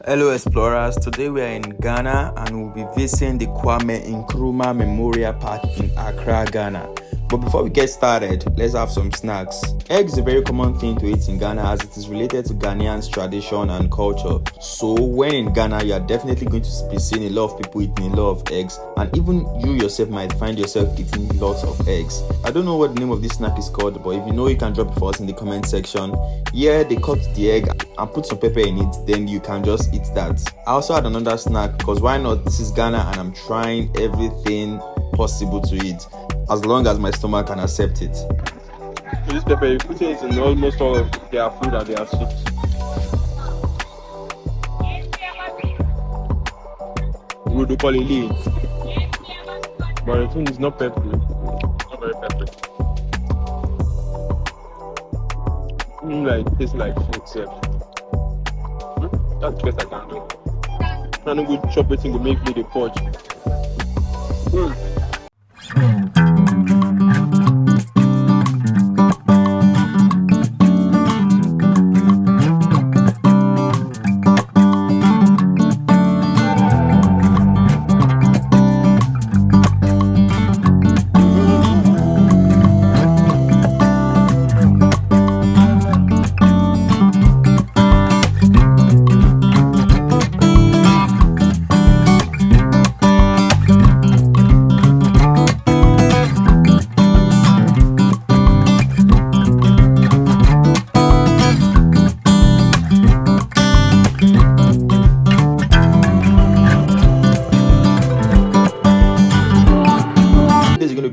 Hello explorers, today we are in Ghana and we'll be visiting the Kwame Nkrumah Memorial Park in Accra, Ghana. But before we get started, let's have some snacks. Egg is a very common thing to eat in Ghana as it is related to Ghanaians' tradition and culture. So when in Ghana, you are definitely going to be seeing a lot of people eating a lot of eggs, and even you yourself might find yourself eating lots of eggs. I don't know what the name of this snack is called, but if you know, you can drop it for us in the comment section. Yeah, they cut the egg and put some pepper in it, then you can just eat that. I also had another snack because why not? This is Ghana and I'm trying everything possible to eat, as long as my stomach can accept it. So this pepper, you put it in almost all of their food and their soups. We would call it lean. But the thing is not peppery. Not very peppery. It tastes like food self. That's the best I can do. I'm not going to chop it and go make me the porch.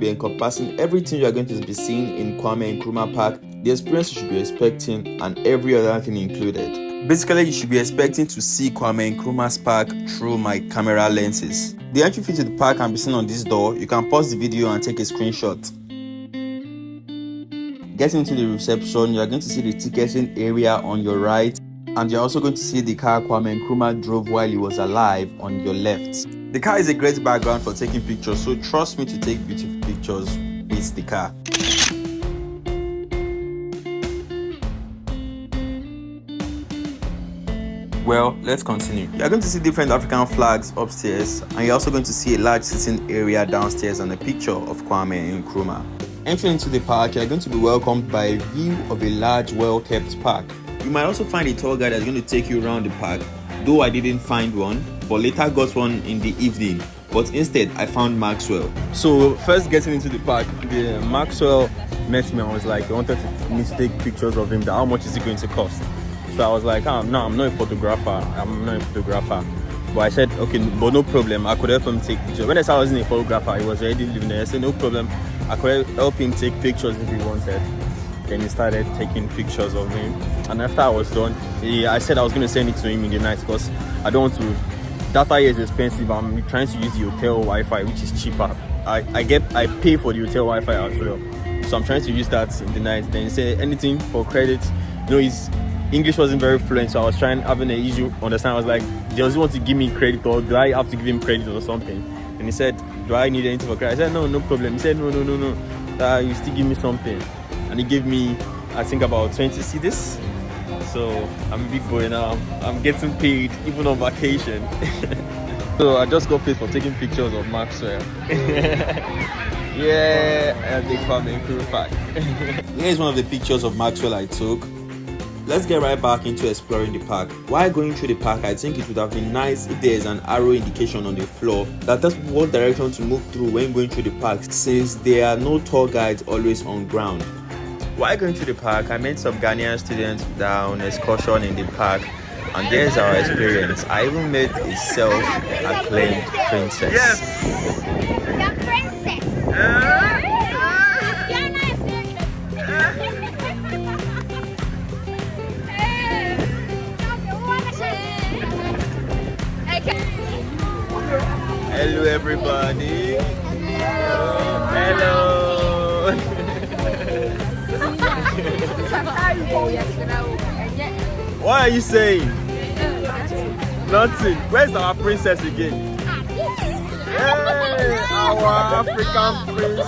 Encompassing everything you are going to be seeing in Kwame Nkrumah Park, the experience you should be expecting, and every other thing included. Basically, you should be expecting to see Kwame Nkrumah's park through my camera lenses. The entry fee to the park can be seen on this door. You can pause the video and take a screenshot. Getting into the reception, you are going to see the ticketing area on your right, and you're also going to see the car Kwame Nkrumah drove while he was alive on your left. The car is a great background for taking pictures, so trust me to take beautiful pictures with the car. Well, let's continue. You're going to see different African flags upstairs, and you're also going to see a large sitting area downstairs and a picture of Kwame Nkrumah. Entering into the park, you're going to be welcomed by a view of a large, well-kept park. You might also find a tour guide that's going to take you around the park, though I didn't find one, but later got one in the evening. But instead, I found Maxwell. So first getting into the park, the Maxwell met me and was like, he wanted me to take pictures of him. How much is it going to cost? So I was like, no, I'm not a photographer. But I said, okay, but no problem. I could help him take pictures. When I said I wasn't a photographer, he was already living there. I said, no problem. I could help him take pictures if he wanted. Then he started taking pictures of him. And after I was done, I said I was going to send it to him in the night because I don't want to. Data here is expensive. I'm trying to use the hotel Wi-Fi, which is cheaper. I pay for the hotel Wi-Fi as well. So I'm trying to use that in the night. Then he said anything for credit. His English wasn't very fluent, so I was having an issue understand. I was like, does he want to give me credit or do I have to give him credit or something? And he said, do I need anything for credit? I said, no problem. He said, no. You still give me something. And he gave me, I think, about 20 cedis. So I'm a big boy now. I'm getting paid even on vacation. So I just got paid for taking pictures of Maxwell. Yeah, and they Kwame Nkrumah Park. Here's one of the pictures of Maxwell I took. Let's get right back into exploring the park. While going through the park, I think it would have been nice if there is an arrow indication on the floor that tells people what direction to move through when going through the park, since there are no tour guides always on ground. While going to the park, I met some Ghanaian students that are on excursion in the park, and there's our experience. I even met a self-acclaimed princess. Yes! The princess! Hello everybody! Hello! What are you saying? Nothing. Where's our princess again? Hey, our African princess.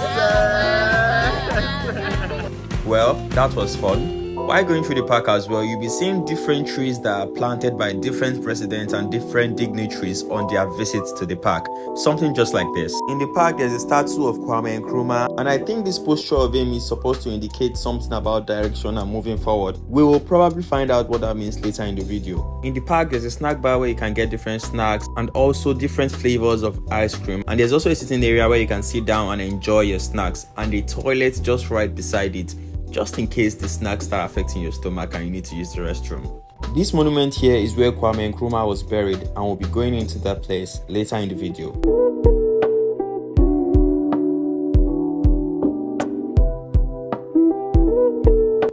Well, that was fun. While going through the park as well, you'll be seeing different trees that are planted by different presidents and different dignitaries on their visits to the park. Something just like this. In the park, there's a statue of Kwame Nkrumah, and I think this posture of him is supposed to indicate something about direction and moving forward. We will probably find out what that means later in the video. In the park, there's a snack bar where you can get different snacks and also different flavors of ice cream. And there's also a sitting area where you can sit down and enjoy your snacks, and a toilet just right beside it, just in case the snacks start affecting your stomach and you need to use the restroom. This monument here is where Kwame Nkrumah was buried, and we'll be going into that place later in the video.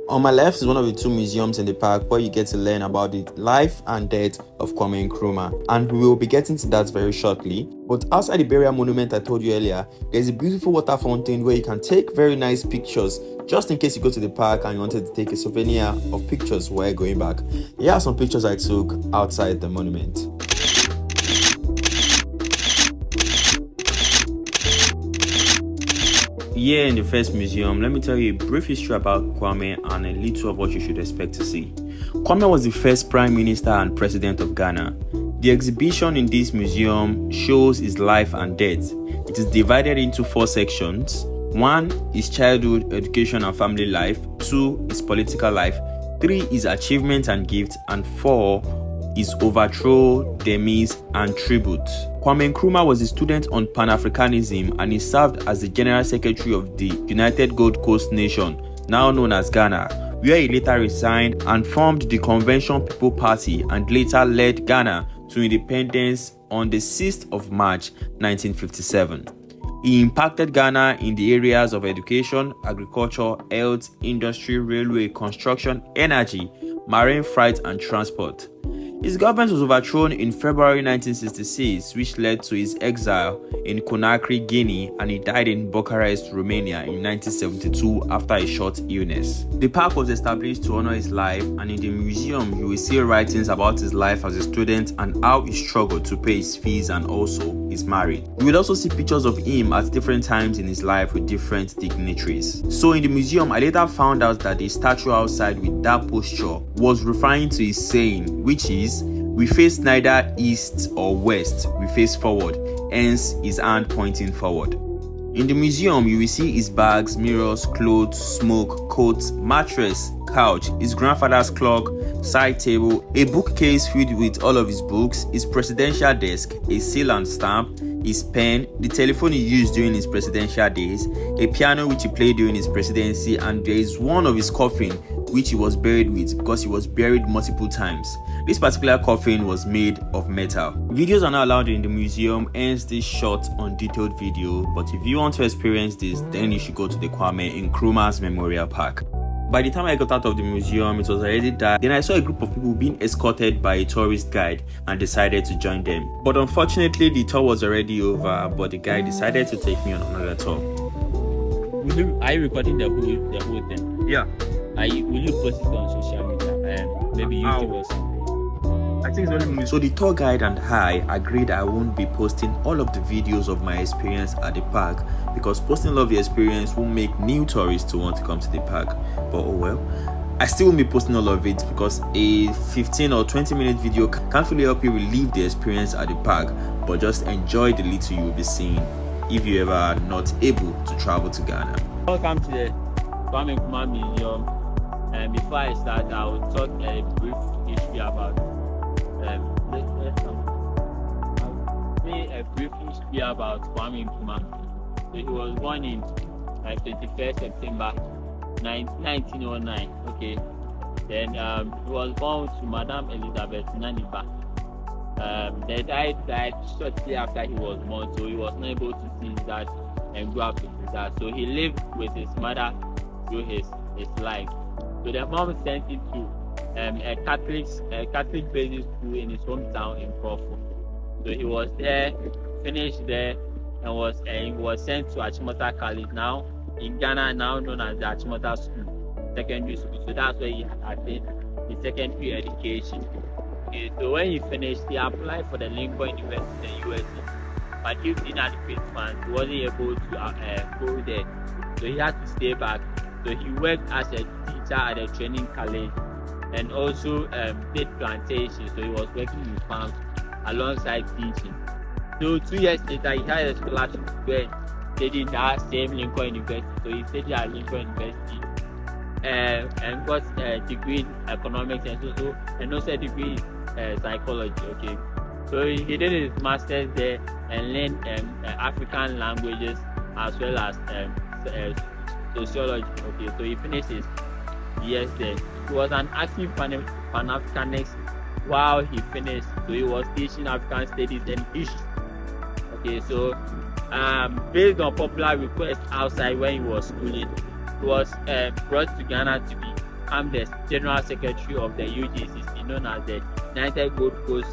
On my left is one of the two museums in the park where you get to learn about the life and death of Kwame Nkrumah, and we will be getting to that very shortly. But outside the burial monument I told you earlier, there's a beautiful water fountain where you can take very nice pictures, just in case you go to the park and you wanted to take a souvenir of pictures while going back. Here are some pictures I took outside the monument. Here in the first museum, let me tell you a brief history about Kwame and a little of what you should expect to see. Kwame was the first Prime Minister and President of Ghana. The exhibition in this museum shows his life and death. It is divided into 4 sections. 1 is childhood, education and family life. 2 is political life. 3 is achievement and gifts. And 4 is overthrow, demise and tribute. Kwame Nkrumah was a student on Pan-Africanism, and he served as the General Secretary of the United Gold Coast Nation, now known as Ghana, where he later resigned and formed the Convention People Party and later led Ghana to independence on the 6th of March 1957. He impacted Ghana in the areas of education, agriculture, health, industry, railway, construction, energy, marine freight and transport. His government was overthrown in February 1966, which led to his exile in Conakry, Guinea, and he died in Bucharest, Romania in 1972 after a short illness. The park was established to honor his life, and in the museum you will see writings about his life as a student and how he struggled to pay his fees, and also he's married. You will also see pictures of him at different times in his life with different dignitaries. So in the museum, I later found out that the statue outside with that posture was referring to his saying, which is, "We face neither east or west, we face forward," hence his hand pointing forward. In the museum, you will see his bags, mirrors, clothes, smoke, coats, mattress, couch, his grandfather's clock, side table, a bookcase filled with all of his books, his presidential desk, a seal and stamp, his pen, the telephone he used during his presidential days, a piano which he played during his presidency, and there is one of his coffin which he was buried with because he was buried multiple times. This particular coffin was made of metal. Videos are not allowed in the museum, hence this short undetailed video, but if you want to experience this, then you should go to the Kwame Nkrumah Memorial Park. By the time I got out of the museum, it was already dark. Then I saw a group of people being escorted by a tourist guide and decided to join them. But unfortunately, the tour was already over, but the guide decided to take me on another tour. Are you recording the whole thing? Yeah. Will you post it on social media? Maybe YouTube or something? I think it's only So the tour guide and I agreed I won't be posting all of the videos of my experience at the park, because posting all of the experience will make new tourists to want to come to the park. But oh well. I still won't be posting all of it because a 15 or 20 minute video can't really help you relive the experience at the park, but just enjoy the little you'll be seeing if you ever are not able to travel to Ghana. Welcome to the Kwame Nkrumah Museum. Before I start, I will talk a brief history about Kwame Nkrumah. So he was born in 21st September 1909. Okay. Then he was born to Madame Elizabeth Naniba. They died shortly after he was born, so he was not able to see his dad and grow up with his dad. So he lived with his mother through his life. So the mom sent him to a Catholic basic school in his hometown in Crawford. So he was there, finished there, and was sent to Achimota College, now in Ghana, now known as the Achimota School, secondary school. So that's where he attained his secondary education. Okay, so when he finished, he applied for the Lincoln University in the USA, but due to inadequate funds, he wasn't able to go there. So he had to stay back So he worked as a teacher at a training college and also did plantation. So he was working in farms alongside teaching. So 2 years later, he had a scholarship to go and study in that same Lincoln University. So he studied at Lincoln University and got a degree in economics and also a degree in psychology. Okay, so he did his master's there and learned African languages as well as sociology. Okay, so he finished his years there. He was an active Pan-Africanist while he finished. So he was teaching African studies and history. Okay, so based on popular request outside when he was schooling, he was brought to Ghana to become the General Secretary of the UGCC, known as the United Gold Coast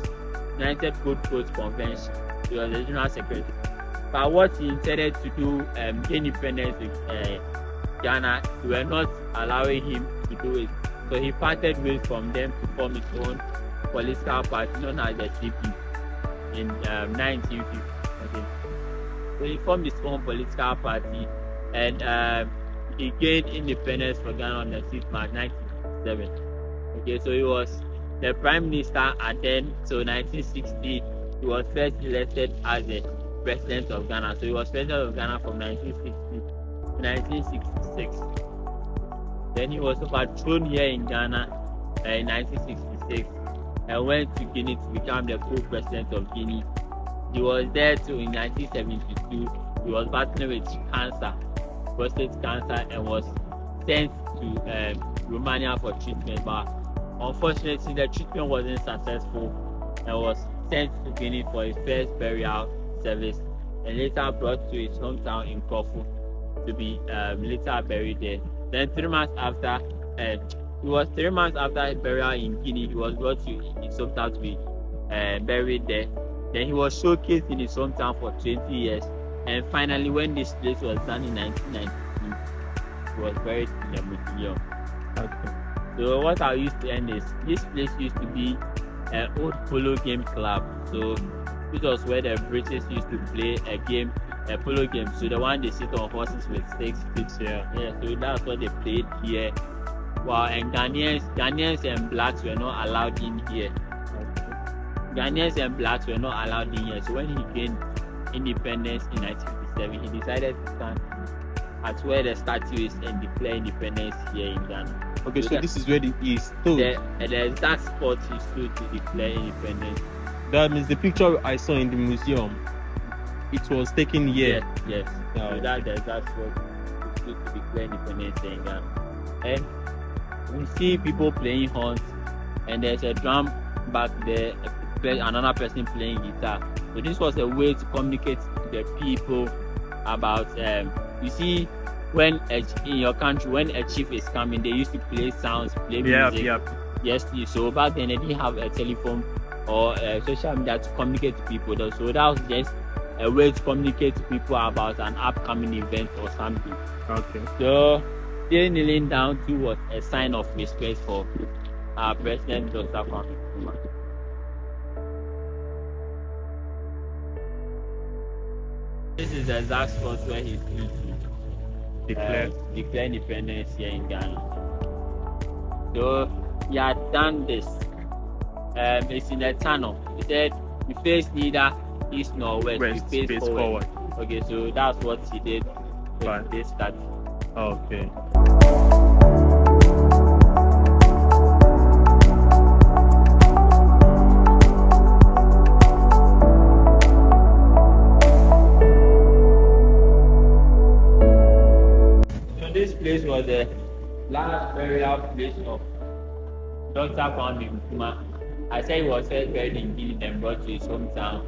Convention. He was the General Secretary. But what he intended to do, independence in Ghana, they were not allowing him to do it. So he parted ways from them to form his own political party known as the CP in 1950. Okay. So he formed his own political party and he gained independence for Ghana on the 6th March 1957. Okay, so he was the prime minister and then so 1960 he was first elected as the president of Ghana. So he was president of Ghana from 1960 to 1966. Then he was overthrown here in Ghana in 1966 and went to Guinea to become the co-president of Guinea. He was there too in 1972. He was battling with cancer, prostate cancer, and was sent to Romania for treatment. But unfortunately, the treatment wasn't successful and was sent to Guinea for his first burial service and later brought to his hometown in Corfu to be later buried there. Then 3 months after, his burial in Guinea, he was brought to his hometown to be buried there. Then he was showcased in his hometown for 20 years. And finally, when this place was done in 1992, he was buried in the Mausoleum. Okay. So what I used to end is, this place used to be an old polo game club. So this was where the British used to play a polo game. So the one they sit on horses with sticks. Yeah. So that's what they played here. Wow, and Ghanaians and blacks were not allowed in here. Ghanaians and blacks were not allowed in here. So when he gained independence in 1957, he decided to stand at where the statue is and declare independence here in Ghana. Okay, so this is where he stood. The exact spot he stood to declare independence. That means the picture I saw in the museum, it was taken here. Yes. Oh, So that's the exact spot he stood to declare independence here in Ghana. And we see people playing horns, and there's a drum back there, another person playing guitar. So this was a way to communicate to the people about you see, when in your country, when a chief is coming, they used to play sounds, play music. Yes, so back then they didn't have a telephone or social media to communicate to people. So that was just a way to communicate to people about an upcoming event or something. Okay. So they kneeling down too was a sign of respect for our president, Dr. Kwame Nkrumah. This is the exact spot where he stood to declare independence here in Ghana. So he had done this. It's in the tunnel. He said, "We face neither east nor west. We face forward." Okay, so that's what he did with this statue. Okay. This place was the last burial place of Dr. Kwame Nkrumah. I said he was first buried in Guinea and brought to his hometown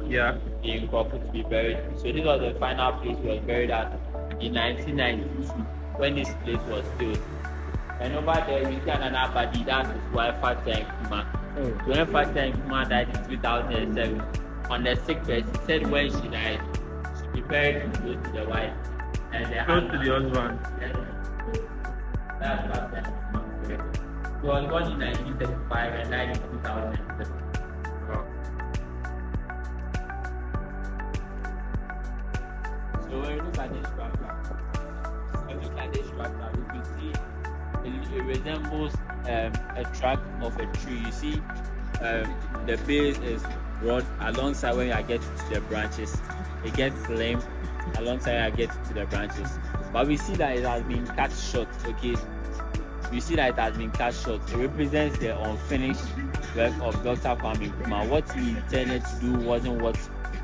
in Corfu to be buried. So this was the final place he was buried at in 1992 when this place was built. And over there we see another body, that's his wife, Fatah Nkrumah. So when Fatah Nkrumah died in 2007, on the sick bed, he said when she died, she be buried close to the wife. And Close to the husband. That's what that he was born in 1935 and died in 2007. So when you look at this graph, structure, you can see it resembles a trunk of a tree. You see, the base is broad alongside when you get to the branches. It gets slim alongside when you get to the branches. But we see that it has been cut short. Okay, we see that it has been cut short. It represents the unfinished work of Dr. Kwame Nkrumah. What he intended to do wasn't what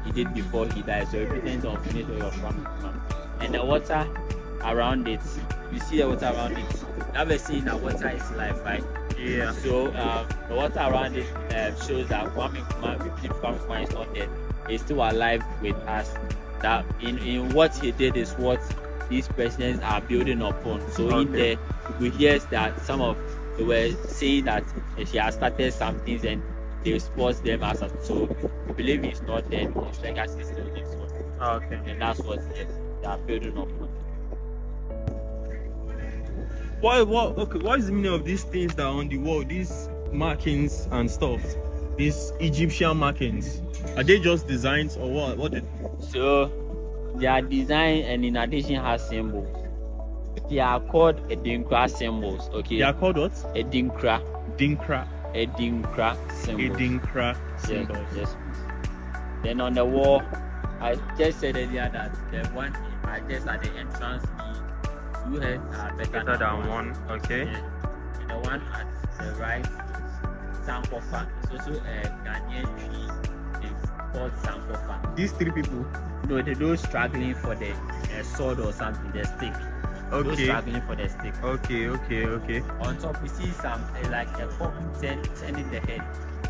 he did before he died. So it represents the unfinished work of Kwame Nkrumah. And the water around it, you see the water around it. Never seen that water is life, right? Yeah. So the water around it shows that Kwame Nkrumah, if Kwame Nkrumah is not dead, he's still alive with us. That in what he did is what these presidents are building upon. So in there, we hear that they were saying that he has started some things and they expose them as a, so we believe he's not dead. His legacy still lives on. Okay. And that's what they are building upon. What is the meaning of these things that are on the wall? These markings and stuff. These Egyptian markings. Are they just designs or what? So they are designed and in addition has symbols. They are called Edinkra symbols. Okay. They are called what? Edinkra. Dinkra. Edinkra symbols. Edinkra symbols. Yes. Then on the wall, I just said earlier that the one just at the entrance, the two heads are better than one. Okay. Yeah. And the one at the right, Sankofa. It's also a Ghanaian tree. It's called Sankofa. These three people. No, those struggling for the sword or something, the stick. Those Okay. struggling for the stick. Okay. On top, we see some like a pop turning the head.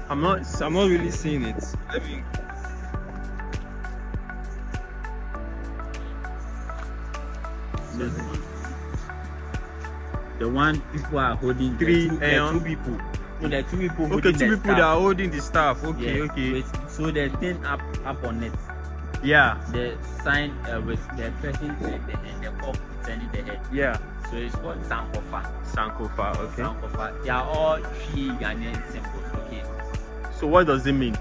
I'm not really seeing it. Let me. The one people are holding Two people. No, the two people holding Okay, two the people staff. that are holding the staff. Okay, Yes, okay. so the thing up on it, Yeah, the sign with the person and the pop turning the head. yeah. So it's called Sankofa. Sankofa. Okay. Sankofa. They are all three Ghanaian symbols. Okay. So what does it mean?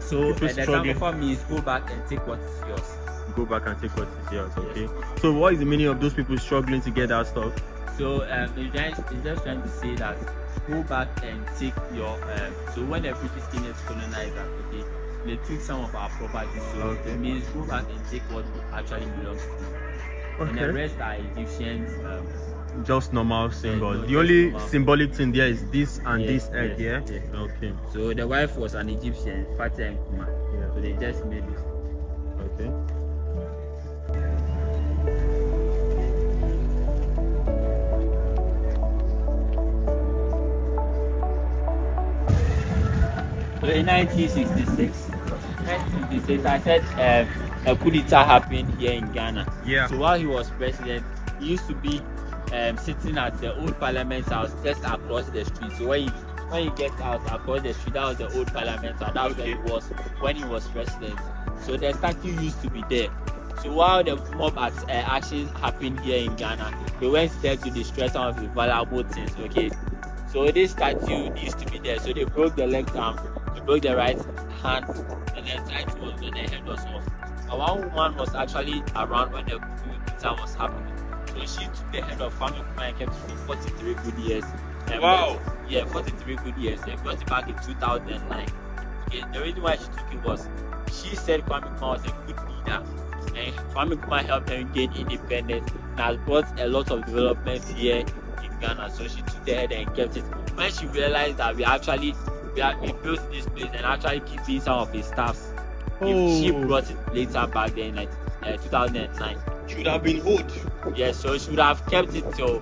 So People the struggling. Sankofa means go back and take what is yours. Go back and take what is yours. Okay. So what is the meaning of those people struggling to get that stuff? So it's just trying to say that go back and take your so when the British came to colonize us, okay, they took some of our property. So it means go back and take what actually belongs to you. And the rest are Egyptians. Just normal symbols. no, The just only normal. symbolic thing there is this and Yes, this egg. yes, Yeah. yes. Okay. So the wife was an Egyptian, Fatih Nkrumah. Yeah. So they just made this. Okay. So in 1966, I said a coup d'etat happened here in Ghana. Yeah. So while he was president, he used to be sitting at the old Parliament House just across the street. So when you get out across the street, that was the old Parliament House. That's where he was when he was president. So the statue used to be there. So while the mob actions happened here in Ghana, they went there to destroy some of the valuable things. Okay. So this statue used to be there. So they broke the left arm, they broke the right hand, and then tried to hold when the head was off. And one woman was actually around when the coup d'etat was happening. So she took the head of Kwame Nkrumah and kept it for 43 good years. And Wow. 43 good years. They brought it back in 2009. Okay, the reason why she took it was she said Kwame Nkrumah was a good leader. And Kwame Nkrumah helped them gain independence and has brought a lot of developments here in Ghana. So she took the head and kept it. When she realized that we built this place and actually keeping some of his staffs, she brought it later back then, like 2009. Should have been old. Yes, so she would have kept it till.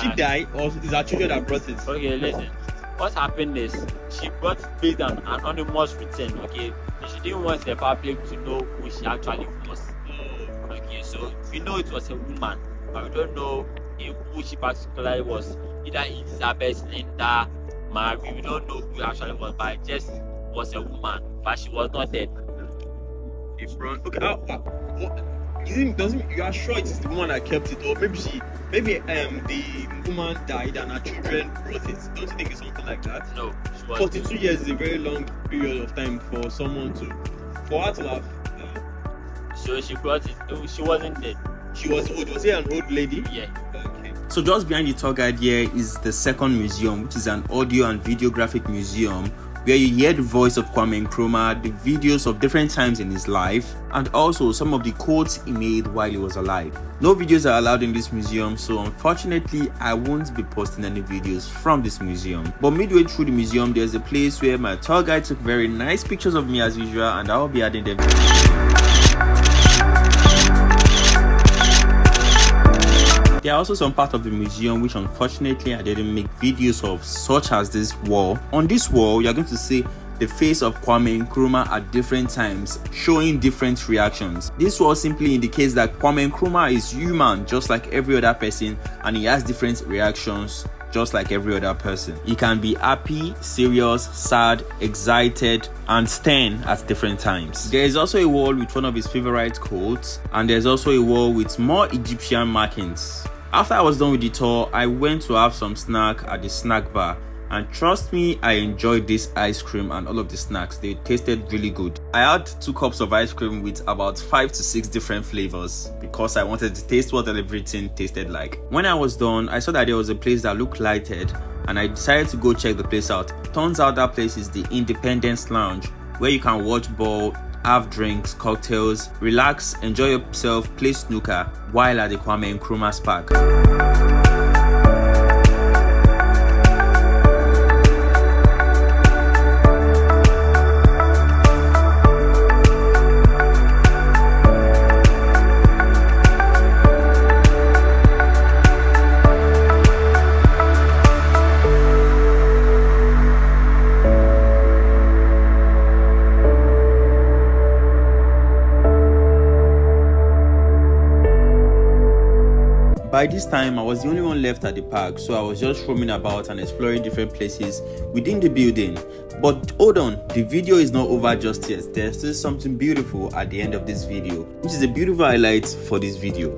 She died, or is her children that brought it? Okay, listen. What happened is she brought it based on anonymous written. Okay, so she didn't want the public to know who she actually was. Okay, so we know it was a woman, but we don't know who she particularly was. Either Elizabeth, Linda, Mary. We don't know who actually was, but it just was a woman, but she was not dead. Okay. You are sure it is the woman that kept it, or maybe the woman died and her children brought it? Don't you think it's something like that? No, she was 42 years is a very long period of time for her to have. So she brought it. She wasn't dead. She was old. Was she an old lady? Yeah. So just behind the tour guide here is the second museum, which is an audio and videographic museum where you hear the voice of Kwame Nkrumah, the videos of different times in his life, and also some of the quotes he made while he was alive. No videos are allowed in this museum, so unfortunately I won't be posting any videos from this museum. But midway through the museum, there's a place where my tour guide took very nice pictures of me as usual, and I'll be adding them. There are also some parts of the museum which unfortunately I didn't make videos of, such as this wall. On this wall, you're going to see the face of Kwame Nkrumah at different times, showing different reactions. This wall simply indicates that Kwame Nkrumah is human just like every other person, and he has different reactions just like every other person. He can be happy, serious, sad, excited, and stern at different times. There is also a wall with one of his favorite quotes, and there's also a wall with more Egyptian markings. After I was done with the tour, I went to have some snack at the snack bar, and trust me, I enjoyed this ice cream and all of the snacks. They tasted really good. I had 2 cups of ice cream with about 5 to 6 different flavors because I wanted to taste what everything tasted like. When I was done, I saw that there was a place that looked lighted, and I decided to go check the place out. Turns out that place is the Independence Lounge, where you can watch ball, have drinks, cocktails, relax, enjoy yourself, play snooker while at the Kwame Nkrumah's Park. By this time, I was the only one left at the park, so I was just roaming about and exploring different places within the building. But hold on, the video is not over just yet. There's still something beautiful at the end of this video, which is a beautiful highlight for this video.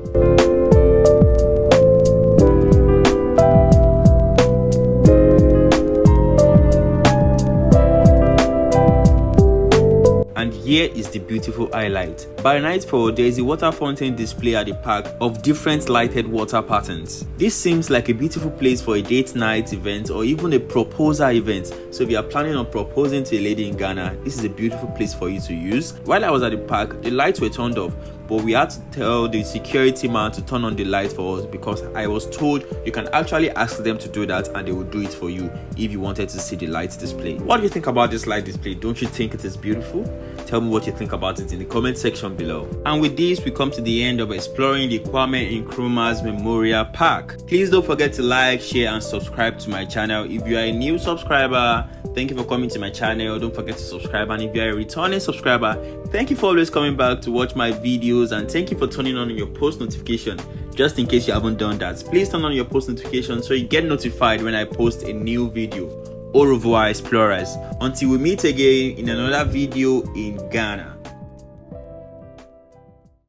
And here is the beautiful highlight. By nightfall, there is a water fountain display at the park of different lighted water patterns. This seems like a beautiful place for a date night event or even a proposal event. So if you are planning on proposing to a lady in Ghana, this is a beautiful place for you to use. While I was at the park, the lights were turned off, but we had to tell the security man to turn on the light for us because I was told you can actually ask them to do that and they will do it for you if you wanted to see the light display. What do you think about this light display? Don't you think it is beautiful? Tell me what you think about it in the comment section below. And with this, we come to the end of exploring the Kwame Nkrumah's Memorial Park. Please don't forget to like, share, and subscribe to my channel. If you are a new subscriber, thank you for coming to my channel. Don't forget to subscribe. And if you are a returning subscriber, thank you for always coming back to watch my videos, and thank you for turning on your post notification. Just in case you haven't done that, please turn on your post notification so you get notified when I post a new video. Au revoir, explorers. Until we meet again in another video in Ghana.